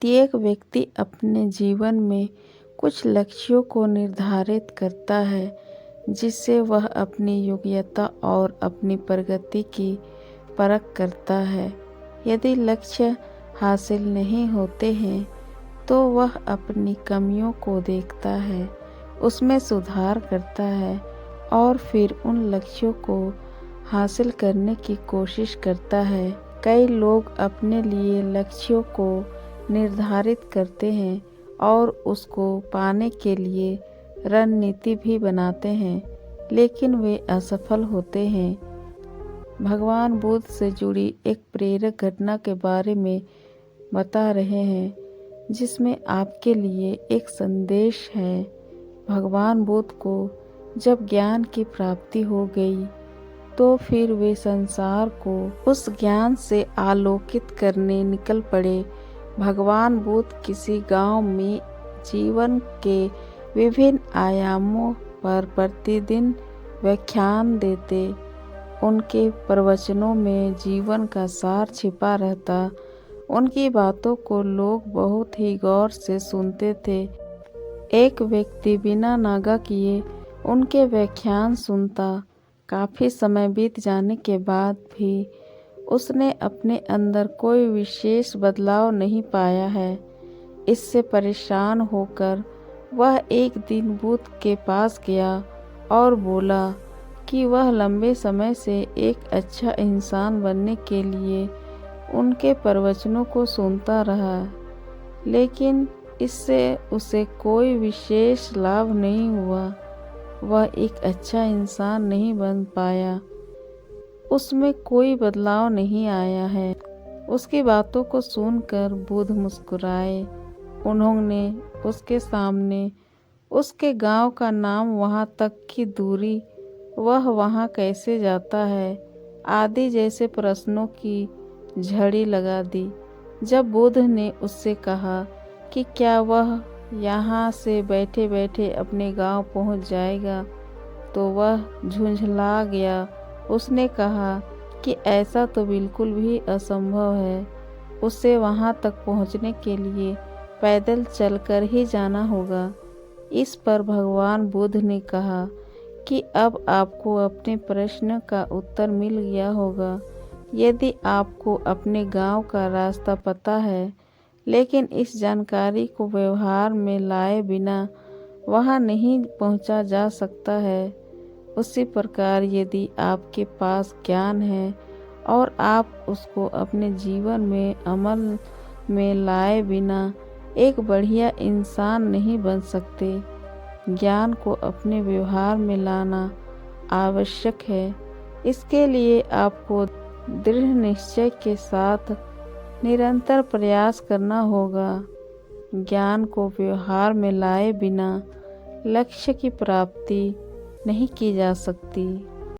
प्रत्येक व्यक्ति अपने जीवन में कुछ लक्ष्यों को निर्धारित करता है जिससे वह अपनी योग्यता और अपनी प्रगति की परख करता है। यदि लक्ष्य हासिल नहीं होते हैं तो वह अपनी कमियों को देखता है, उसमें सुधार करता है और फिर उन लक्ष्यों को हासिल करने की कोशिश करता है। कई लोग अपने लिए लक्ष्यों को निर्धारित करते हैं और उसको पाने के लिए रणनीति भी बनाते हैं, लेकिन वे असफल होते हैं। भगवान बुद्ध से जुड़ी एक प्रेरक घटना के बारे में बता रहे हैं, जिसमें आपके लिए एक संदेश है। भगवान बुद्ध को जब ज्ञान की प्राप्ति हो गई तो फिर वे संसार को उस ज्ञान से आलोकित करने निकल पड़े। भगवान बुद्ध किसी गांव में जीवन के विभिन्न आयामों पर प्रतिदिन व्याख्यान देते। उनके प्रवचनों में जीवन का सार छिपा रहता। उनकी बातों को लोग बहुत ही गौर से सुनते थे। एक व्यक्ति बिना नागा किए उनके व्याख्यान सुनता। काफ़ी समय बीत जाने के बाद भी उसने अपने अंदर कोई विशेष बदलाव नहीं पाया है। इससे परेशान होकर वह एक दिन बुद्ध के पास गया और बोला कि वह लंबे समय से एक अच्छा इंसान बनने के लिए उनके प्रवचनों को सुनता रहा, लेकिन इससे उसे कोई विशेष लाभ नहीं हुआ। वह एक अच्छा इंसान नहीं बन पाया, उसमें कोई बदलाव नहीं आया है। उसकी बातों को सुनकर बुद्ध मुस्कुराए। उन्होंने उसके सामने उसके गांव का नाम, वहां तक की दूरी, वह वहां कैसे जाता है आदि जैसे प्रश्नों की झड़ी लगा दी। जब बुद्ध ने उससे कहा कि क्या वह यहाँ से बैठे बैठे अपने गांव पहुँच जाएगा, तो वह झुंझला गया। उसने कहा कि ऐसा तो बिल्कुल भी असंभव है, उसे वहां तक पहुंचने के लिए पैदल चलकर ही जाना होगा। इस पर भगवान बुद्ध ने कहा कि अब आपको अपने प्रश्न का उत्तर मिल गया होगा। यदि आपको अपने गांव का रास्ता पता है, लेकिन इस जानकारी को व्यवहार में लाए बिना वहां नहीं पहुंचा जा सकता है, उसी प्रकार यदि आपके पास ज्ञान है और आप उसको अपने जीवन में अमल में लाए बिना एक बढ़िया इंसान नहीं बन सकते। ज्ञान को अपने व्यवहार में लाना आवश्यक है। इसके लिए आपको दृढ़ निश्चय के साथ निरंतर प्रयास करना होगा। ज्ञान को व्यवहार में लाए बिना लक्ष्य की प्राप्ति नहीं की जा सकती।